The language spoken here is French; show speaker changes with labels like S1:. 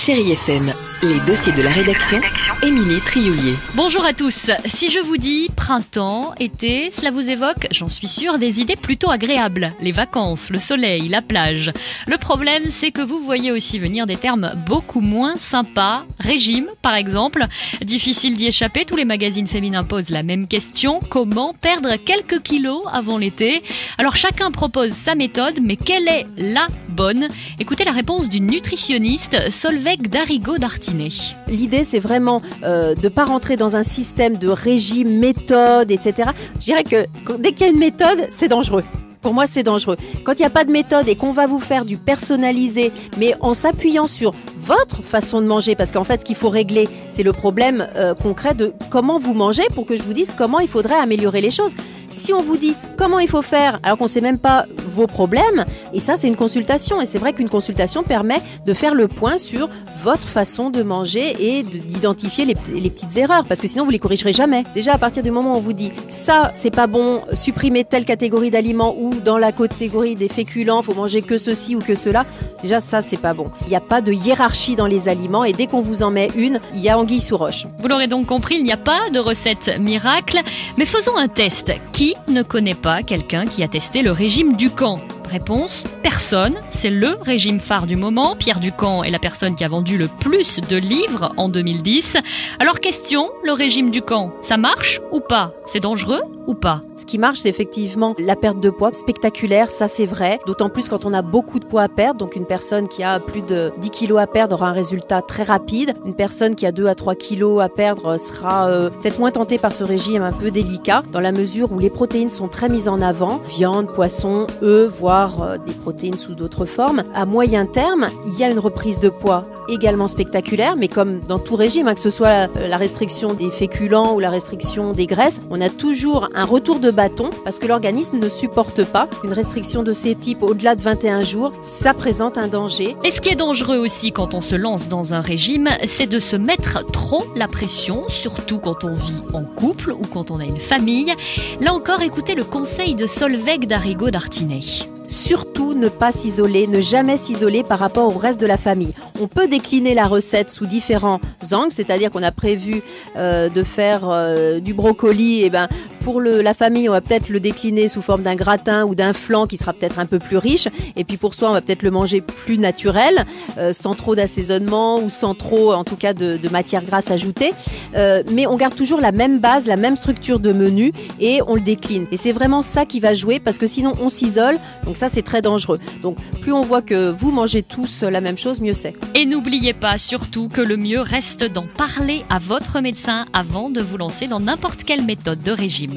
S1: Chérie FM, les dossiers de la rédaction, Émilie Trioulier.
S2: Bonjour à tous. Si je vous dis printemps, été, cela vous évoque, j'en suis sûre, des idées plutôt agréables. Les vacances, le soleil, la plage. Le problème, c'est que vous voyez aussi venir des termes beaucoup moins sympas. Régime, par exemple. Difficile d'y échapper, tous les magazines féminins posent la même question. Comment perdre quelques kilos avant l'été? Alors chacun propose sa méthode, mais quelle est la bonne? Écoutez la réponse d'une nutritionniste, Solveig Darigaud-Dartinet.
S3: L'idée, c'est vraiment de ne pas rentrer dans un système de régime, méthode, etc. Je dirais que dès qu'il y a une méthode, c'est dangereux. Pour moi, c'est dangereux. Quand il n'y a pas de méthode et qu'on va vous faire du personnalisé, mais en s'appuyant sur votre façon de manger, parce qu'en fait, ce qu'il faut régler, c'est le problème concret de comment vous mangez pour que je vous dise comment il faudrait améliorer les choses. Si on vous dit comment il faut faire, alors qu'on ne sait même pas vos problèmes, et ça, c'est une consultation. Et c'est vrai qu'une consultation permet de faire le point sur votre façon de manger et d'identifier les petites erreurs, parce que sinon, vous les corrigerez jamais. Déjà, à partir du moment où on vous dit ça, c'est pas bon, supprimez telle catégorie d'aliments ou dans la catégorie des féculents, faut manger que ceci ou que cela. Déjà, ça, c'est pas bon. Il n'y a pas de hiérarchie dans les aliments et dès qu'on vous en met une, il y a anguille sous roche.
S2: Vous l'aurez donc compris, il n'y a pas de recette miracle. Mais faisons un test. Qui ne connaît pas quelqu'un qui a testé le régime Dukan ? Réponse, personne. C'est le régime phare du moment. Pierre Dukan est la personne qui a vendu le plus de livres en 2010. Alors question, le régime Dukan, ça marche ou pas? C'est dangereux ou pas?
S3: Ce qui marche, c'est effectivement la perte de poids spectaculaire, ça c'est vrai. D'autant plus quand on a beaucoup de poids à perdre. Donc une personne qui a plus de 10 kilos à perdre aura un résultat très rapide. Une personne qui a 2 à 3 kilos à perdre sera peut-être moins tentée par ce régime un peu délicat, dans la mesure où les protéines sont très mises en avant. Viande, poisson, œufs, voire des protéines sous d'autres formes. À moyen terme, il y a une reprise de poids également spectaculaire, mais comme dans tout régime, que ce soit la restriction des féculents ou la restriction des graisses, on a toujours un retour de bâton parce que l'organisme ne supporte pas une restriction de ces types au-delà de 21 jours. Ça présente un danger.
S2: Et ce qui est dangereux aussi quand on se lance dans un régime, c'est de se mettre trop la pression, surtout quand on vit en couple ou quand on a une famille. Là encore, écoutez le conseil de Solveig Darigaud-Dartinet.
S3: Surtout ne pas s'isoler, ne jamais s'isoler par rapport au reste de la famille. On peut décliner la recette sous différents angles, c'est-à-dire qu'on a prévu de faire du brocoli, et pour la famille, on va peut-être le décliner sous forme d'un gratin ou d'un flan qui sera peut-être un peu plus riche. Et puis pour soi, on va peut-être le manger plus naturel, sans trop d'assaisonnement ou sans trop, en tout cas, de matière grasse ajoutée. Mais on garde toujours la même base, la même structure de menu et on le décline. Et c'est vraiment ça qui va jouer parce que sinon on s'isole. Donc ça, c'est très dangereux. Donc plus on voit que vous mangez tous la même chose, mieux c'est.
S2: Et n'oubliez pas surtout que le mieux reste d'en parler à votre médecin avant de vous lancer dans n'importe quelle méthode de régime.